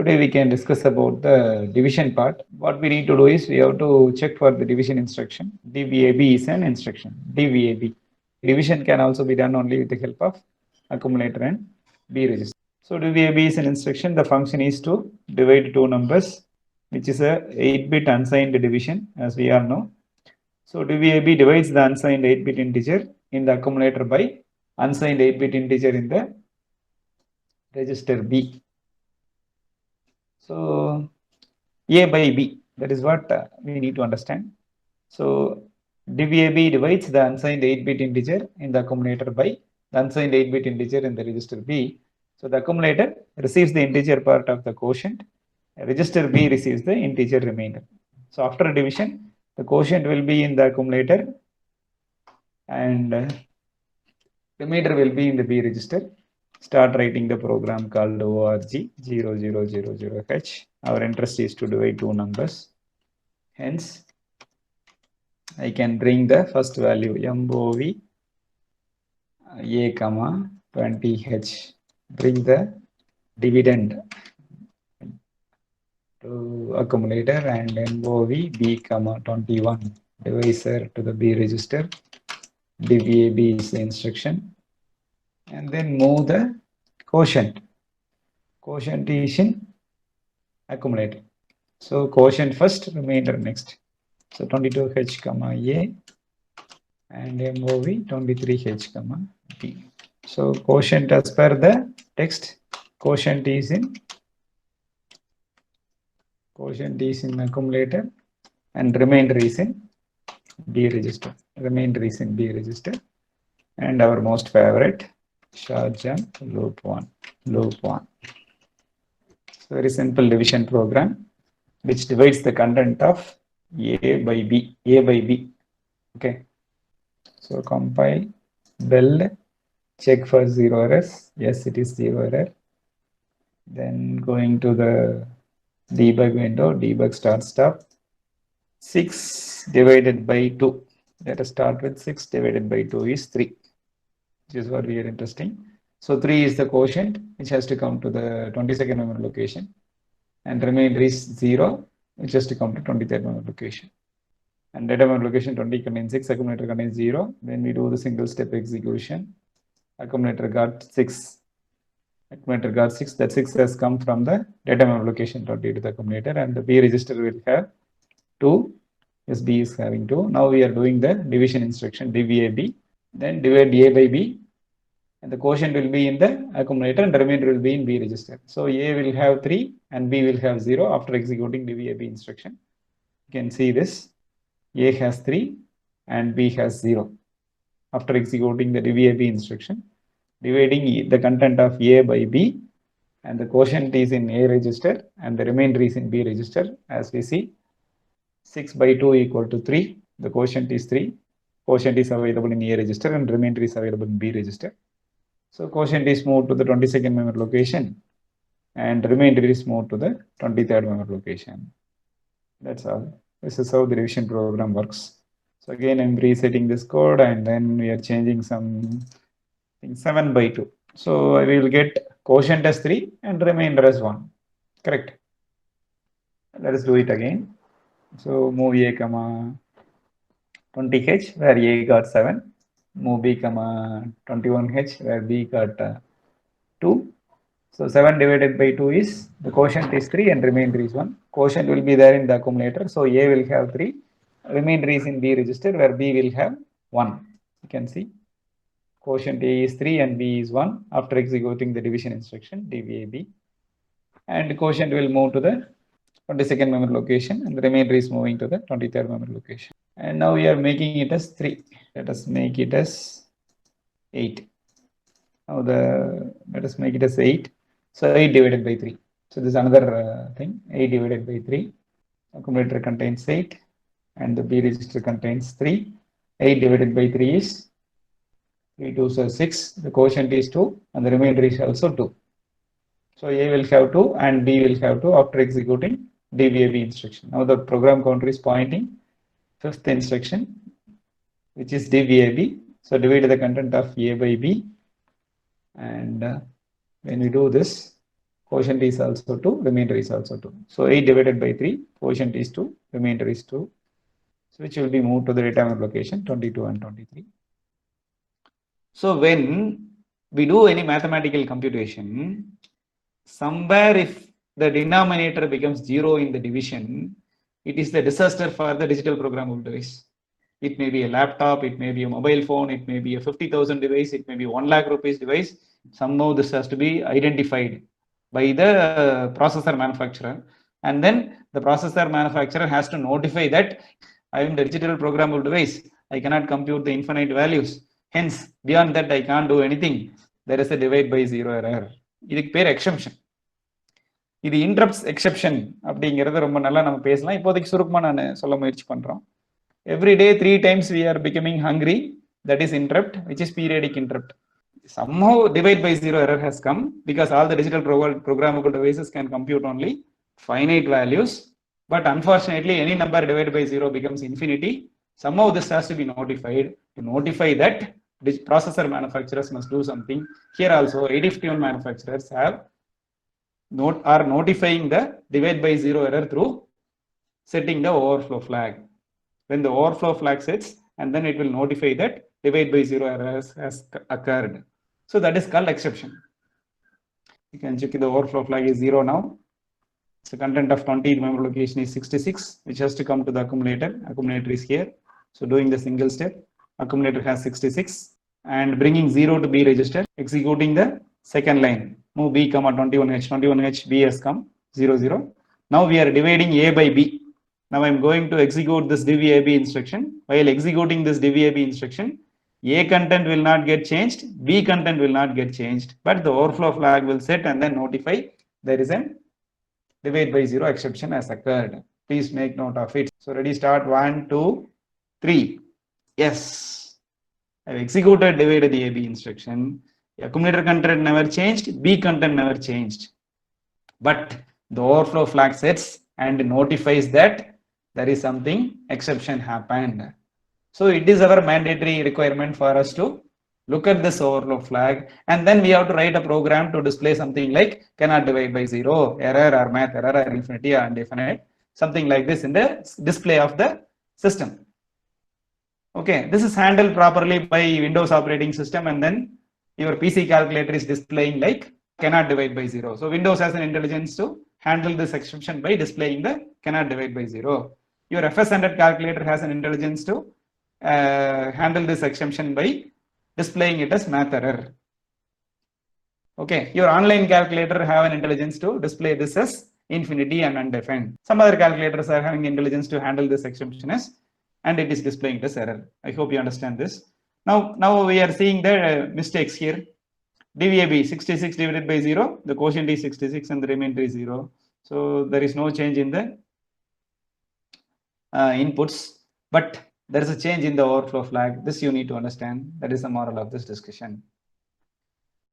Today we can discuss about the division part. What we need to do is we have to check for the division instruction. DVAB is an instruction. DVAB. Division can also be done only with the help of accumulator and B register. So DVAB is an instruction. The function is to divide two numbers, which is a 8-bit unsigned division, as we all know. So DVAB divides the unsigned 8-bit integer in the accumulator by unsigned 8-bit integer in the register B. So A by B, that is what we need to understand. So DVAB divides the unsigned 8-bit integer in the accumulator by the unsigned 8-bit integer in the register B. So the accumulator receives the integer part of the quotient. Register B receives the integer remainder. So after division, the quotient will be in the accumulator and remainder will be in the B register. Start writing the program called org0000h. Our interest is to divide two numbers. Hence, I can bring the first value MOV A, 20H. Bring the dividend to accumulator and MOV B, 21 divisor to the B register. DVAB is the instruction. And then move the quotient. Quotient is in accumulator. So quotient first, remainder next. So 22H, A and MOV 23H, B. So quotient as per the text, quotient is in accumulator and remainder is in B register. Remainder is in B register. And our most favorite, short jump, loop 1. So very simple division program which divides the content of A by B. Okay. So compile, build, check for 0 errors. Yes, it is 0 error. Then going to the debug window, debug start stop. 6 divided by 2. Let us start with 6 divided by 2 is 3. Which is what we are interesting. So 3 is the quotient which has to come to the 22nd memory location. And remainder is 0 which has to come to 23rd memory location. And data memory location 20 contains 6, accumulator contains 0. Then we do the single step execution. Accumulator got 6. That 6 has come from the data memory location 20 to the accumulator, and the B register will have 2. Yes, B is having 2. Now we are doing the division instruction DVAB. Then divide A by B, and the quotient will be in the accumulator and the remainder will be in B register. So A will have 3 and B will have 0 after executing DVAB instruction. You can see this. A has 3 and B has 0 after executing the DVAB instruction. Dividing the content of A by B, and the quotient is in A register and the remainder is in B register. As we see, 6 by 2 equal to 3. The quotient is 3. Quotient is available in A register and remainder is available in B register. So quotient is moved to the 22nd memory location and remainder is moved to the 23rd memory location. That's all. This is how the division program works. So again, I'm resetting this code and then we are changing some 7 by 2. So I will get quotient as 3 and remainder as 1. Correct. Let us do it again. So move A, 20H where A got 7. Move B, 21H where B got 2. So 7 divided by 2 is, the quotient is 3 and remainder is 1. Quotient will be there in the accumulator. So A will have 3. Remainder is in B register where B will have 1. You can see quotient A is 3 and B is 1 after executing the division instruction DVAB. And quotient will move to the 22nd memory location and the remainder is moving to the 23rd memory location. And now we are making it as 3. Let us make it as 8. Now let us make it as 8. So 8 divided by 3. So this is another thing. 8 divided by 3. Accumulator contains 8 and the B register contains 3. 8 divided by 3 is 3 2s are 6. The quotient is 2 and the remainder is also 2. So A will have 2 and B will have 2 after executing DVAB instruction. Now the program counter is pointing 5th instruction, which is DVAB. So divide the content of A by B, and when we do this, quotient is also 2, remainder is also 2. So 8 divided by 3, quotient is 2, remainder is 2, so which will be moved to the data member location 22 and 23. So when we do any mathematical computation, somewhere if the denominator becomes 0 in the division, it is the disaster for the digital programmable device. It may be a laptop, it may be a mobile phone, it may be a 50,000 device, it may be 1 lakh rupees device. Somehow this has to be identified by the processor manufacturer, and then the processor manufacturer has to notify that I am the digital programmable device, I cannot compute the infinite values, hence beyond that I can't do anything. There is a divide by 0 error. இதுக்கு பேர் exception. இது interrupts exception அப்படிங்கிறது ரொம்ப நல்லா நம்ம பேசலாம். இப்போதைக்கு சுருக்கமாக நான் சொல்ல முயற்சி பண்ணுறோம். Every day 3 times we are becoming hungry, that is interrupt, which is periodic interrupt. Somehow divide by 0 error has come because all the digital programmable devices can compute only finite values, but unfortunately any number divided by 0 becomes infinity. Somehow this has to be notified. To notify that, processor manufacturers must do something. Here also 8051 manufacturers are notifying the divide by 0 error through setting the overflow flag. When the overflow flag sets, and then it will notify that divide by 0 error has occurred. So that is called exception. You can check the overflow flag is 0 now. So content of 20 memory location is 66, which has to come to the accumulator. Accumulator is here. So doing the single step, accumulator has 66 and bringing 0 to B register, executing the second line. Move B, 21H, 21H, B has come 0, 0. Now we are dividing A by B. Now I'm going to execute this divAB instruction. While executing this divAB instruction, A content will not get changed, B content will not get changed, but the overflow flag will set and then notify there is a divide by 0 exception has occurred. Please make note of it. So ready, start 1, 2, 3. Yes, I've executed divided AB instruction. Accumulator content never changed, B content never changed, but the overflow flag sets and notifies that there is something exception happened. So it is our mandatory requirement for us to look at this overflow flag, and then we have to write a program to display something like cannot divide by 0, error or math error or infinity or indefinite, something like this in the display of the system. Okay, this is handled properly by Windows operating system, and then your PC calculator is displaying like cannot divide by 0. So Windows has an intelligence to handle this exception by displaying the cannot divide by 0. Your FS100 calculator has an intelligence to handle this exception by displaying it as math error. Okay, your online calculator have an intelligence to display this as infinity and undefined. Some other calculators are having intelligence to handle this exception as, and it is displaying it as error. I hope you understand this. Now we are seeing the mistakes here. DVAB 66 divided by 0, the quotient is 66 and the remainder is 0. So there is no change in the inputs, but there is a change in the overflow flag. This you need to understand. That is the moral of this discussion.